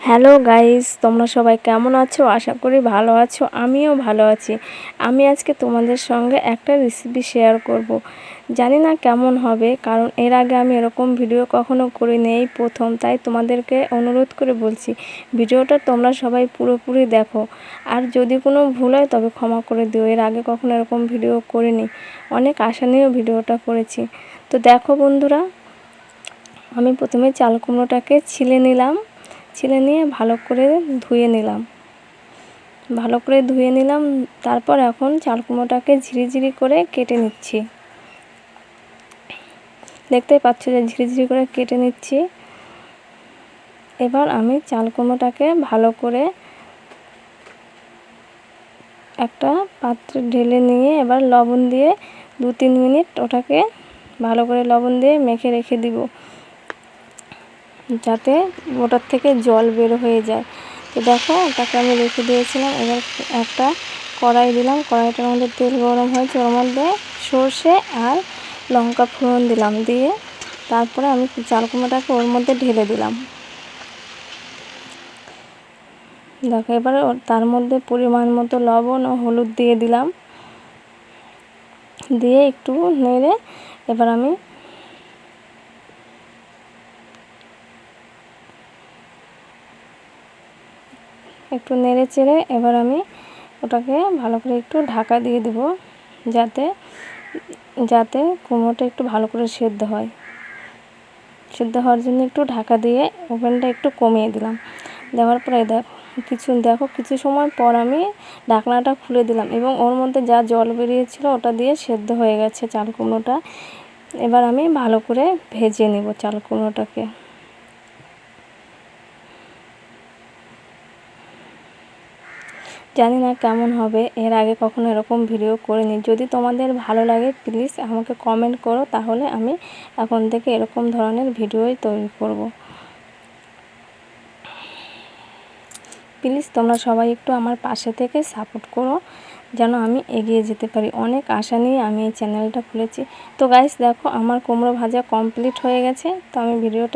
Hello guys, তোমরা সবাই কেমন আছো? আশা করি ভালো আছো। আমিও ভালো আছি। আমি আজকে তোমাদের সঙ্গে একটা রেসিপি শেয়ার করব। জানি না কেমন হবে, কারণ এর আগে আমি এরকম ভিডিও কখনো করিনি, এই প্রথম। তাই তোমাদেরকে অনুরোধ করে বলছি, ভিডিওটা তোমরা সবাই পুরোপুরি দেখো। আর যদি কোনো ভুল হয় তবে ক্ষমা করে দিও। এর আগে কখনো এরকম ভিডিও করিনি, অনেক আশা নিয়েও ভিডিওটা করেছি। তো দেখো বন্ধুরা, আমি প্রথমে চাল কুমড়োটাকে ছিলে নিয়ে ভালো করে ধুয়ে নিলাম। তারপর এখন চাল কুমড়োটাকে ঝিরিঝিরি করে কেটে নিচ্ছি। দেখতেই পাচ্ছ যে ঝিরিঝিরি করে কেটে নিচ্ছি। এবার আমি চাল কুমড়োটাকে ভালো করে একটা পাত্রে ঢেলে নিয়ে এবার লবণ দিয়ে 2-3 মিনিট ওটাকে ভালো করে লবণ দিয়ে মেখে রেখে দিব, যাতে ওটার থেকে জল বের হয়ে যায়। তো দেখো, ওটাকে আমি রেখে দিয়েছিলাম। এবার একটা কড়াই দিলাম, কড়াইটার মধ্যে তেল গরম হয়েছে, ওর মধ্যে সর্ষে আর লঙ্কা ফোড়ন দিলাম, দিয়ে তারপরে আমি চাল কুমড়োটাকে ওর মধ্যে ঢেলে দিলাম। দেখো, এবার তার মধ্যে পরিমাণ মতো লবণ ও হলুদ দিয়ে দিলাম, দিয়ে একটু নেড়ে এবার আমি একটু নেড়ে চেড়ে এবার আমি ওটাকে ভালো করে একটু ঢাকা দিয়ে দেব, যাতে কুমড়োটা একটু ভালো করে সেদ্ধ হয়। সেদ্ধ হওয়ার জন্য একটু ঢাকা দিয়ে ওভেনটা একটু কমিয়ে দিলাম। দেওয়ার পরে কিছু সময় পর আমি ঢাকনাটা খুলে দিলাম এবং ওর মধ্যে যা জল বেরিয়েছিল ওটা দিয়ে সেদ্ধ হয়ে গেছে চাল কুমড়োটা। এবার আমি ভালো করে ভেজে নেব চাল কুমড়োটাকে। জানি না কেমন হবে, এর আগে কখনো এরকম ভিডিও করিনি। যদি তোমাদের ভালো লাগে প্লিজ আমাকে কমেন্ট করো, তাহলে আমি এখন থেকে এরকম ধরনের ভিডিওই তৈরি করব। প্লিজ তোমরা সবাই একটু আমার পাশে থেকে সাপোর্ট করো, যেন আমি এগিয়ে যেতে পারি। অনেক আশা নিয়ে আমি এই চ্যানেলটা খুলেছি। তো গাইস দেখো, আমার কুমড়ো ভাজা কমপ্লিট হয়ে গেছে। তো আমি ভিডিওটা